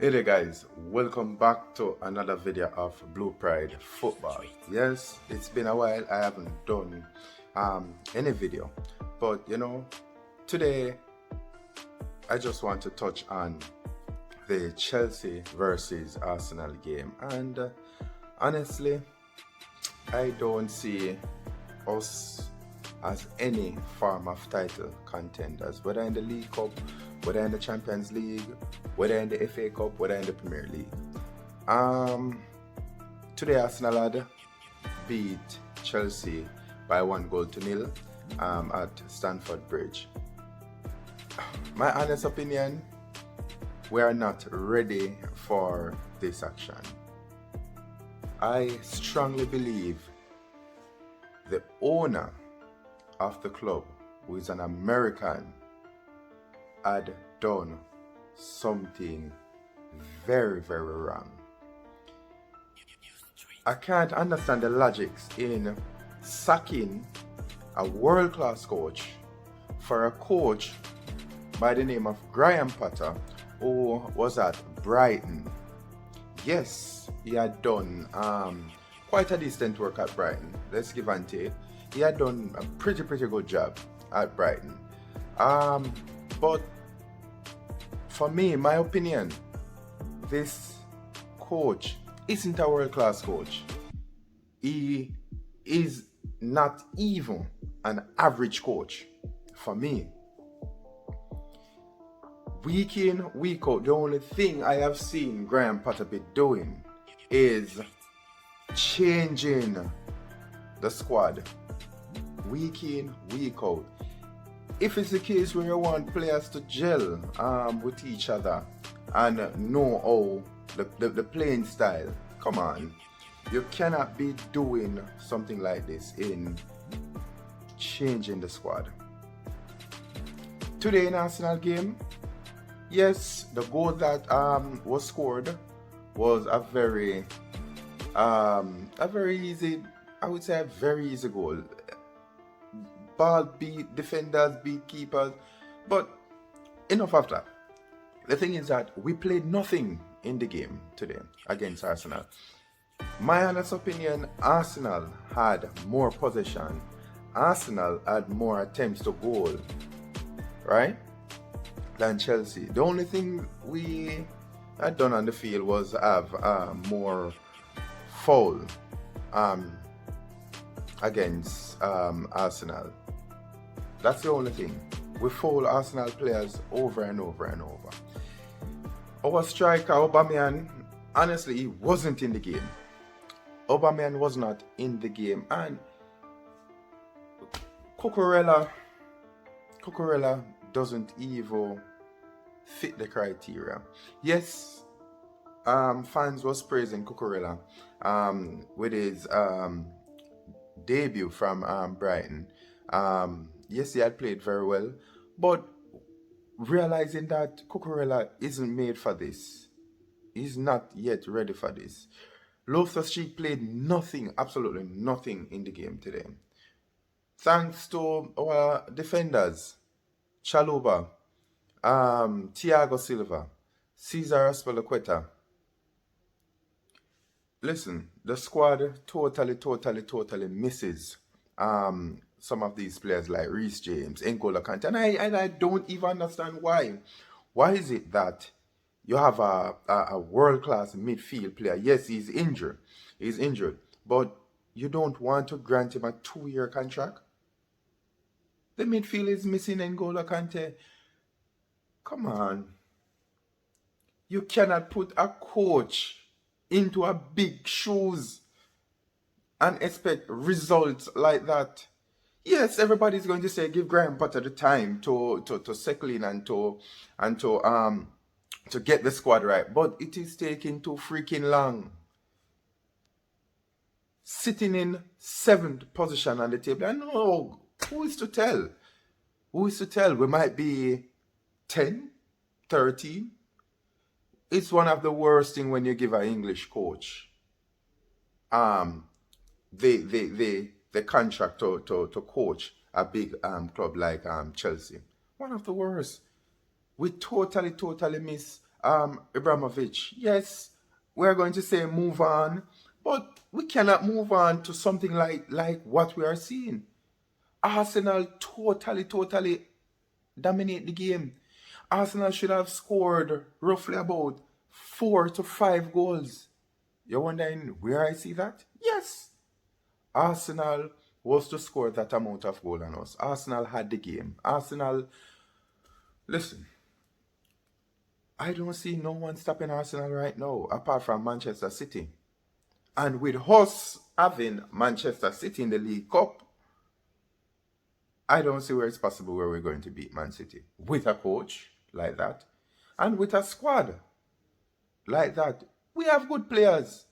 Hey there guys, welcome back to another video of Blue Pride Football. Yes, it's been a while, I haven't done any video, but today I just want to touch on the Chelsea versus Arsenal game, and honestly I don't see us as any form of title contenders, whether in the League Cup, whether in the Champions League, whether in the FA Cup, whether in the Premier League. Today Arsenal had beat Chelsea by 1-0 at Stamford Bridge. My honest opinion, we are not ready for this action. I strongly believe the owner of the club, who is an American, had done something very, very wrong. I can't understand the logics in sacking a world-class coach for a coach by the name of Graham Potter, who was at Brighton. Yes, he had done quite a decent work at Brighton. Let's give and take. He had done a pretty good job at Brighton. But for me, in my opinion, this coach isn't a world-class coach. He is not even an average coach for me. Week in, week out, the only thing I have seen Graham Potter be doing is changing the squad week in, week out. If it's the case where you want players to gel with each other and know how the playing style, come on, you cannot be doing something like this in changing the squad. Today in Arsenal game, yes, the goal that was scored was a very easy, I would say a very easy goal. Ball beat defenders, beat keepers, but enough of that. The thing is that we played nothing in the game today against Arsenal. My honest opinion, Arsenal had more possession. Arsenal had more attempts to goal, right, than Chelsea. The only thing we had done on the field was have more foul against Arsenal. That's the only thing. We foul Arsenal players over and over and over. Our striker Aubameyang, honestly, he wasn't in the game. Aubameyang was not in the game, and Cucurella doesn't even fit the criteria. Yes, fans was praising Cucurella with his debut from Brighton. Yes, he had played very well, but realizing that Cucurella isn't made for this, he's not yet ready for this. Loftus-Cheek played nothing, absolutely nothing in the game today. Thanks to our defenders, Chalobah, Thiago Silva, Cesar Azpilicueta. Listen, the squad totally misses some of these players like Reece James, N'Golo Kante, and I don't even understand why. Why is it that you have a world-class midfield player? Yes, he's injured, but you don't want to grant him a 2-year contract? The midfield is missing N'Golo Kante. Come on. You cannot put a coach into a big shoes and expect results like that. Yes, everybody's going to say give Graham Potter the time to settle in and to get the squad right, but it is taking too freaking long. Sitting in 7th position on the table, I know, who is to tell? Who is to tell? We might be 10, 13. It's one of the worst things when you give an English coach the contract to coach a big club like Chelsea. One of the worst. We totally miss Ibrahimovic. Yes, we're going to say move on, but we cannot move on to something like what we are seeing. Arsenal totally dominate the game. Arsenal should have scored roughly about 4 to 5 goals. You're wondering where I see that? Yes. Arsenal was to score that amount of goal on us. Arsenal had the game. Arsenal, listen, I don't see no one stopping Arsenal right now apart from Manchester City. And with us having Manchester City in the League Cup, I don't see where it's possible where we're going to beat Man City. With a coach like that and with a squad like that. We have good players.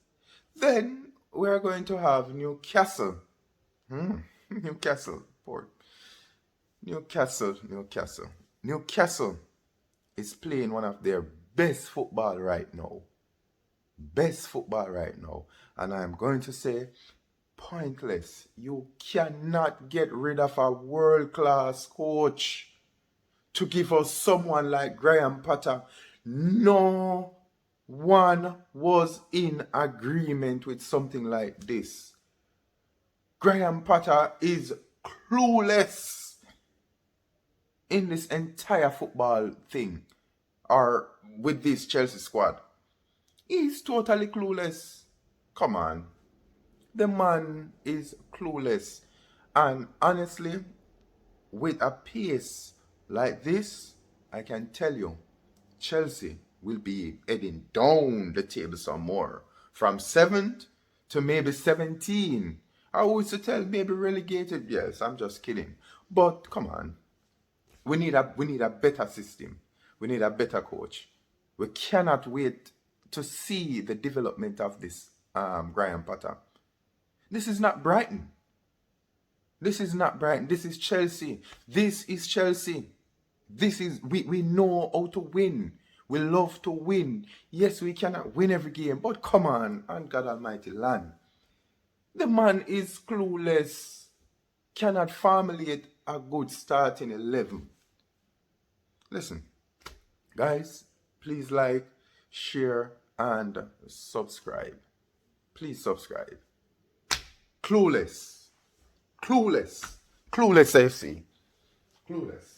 Then we're going to have Newcastle. Newcastle. Port. Newcastle. Newcastle is playing one of their best football right now. Best football right now. And I'm going to say pointless. You cannot get rid of a world-class coach to give us someone like Graham Potter. No one was in agreement with something like this. Graham Potter is clueless in this entire football thing, or with this Chelsea squad. He's totally clueless. Come on. The man is clueless. And honestly, with a pace like this, I can tell you, Chelsea will be heading down the table some more. From 7th to maybe 17. I would to tell maybe relegated. Yes, I'm just kidding. But come on. We need a better system. We need a better coach. We cannot wait to see the development of this Graham Potter. This is not Brighton. This is not Brighton. This is Chelsea. This is Chelsea. This is we know how to win. We love to win. Yes, we cannot win every game, but come on, and God Almighty land. The man is clueless. Cannot formulate a good starting 11. Listen, guys, please like, share, and subscribe. Please subscribe. Clueless. Clueless. Clueless FC. Clueless.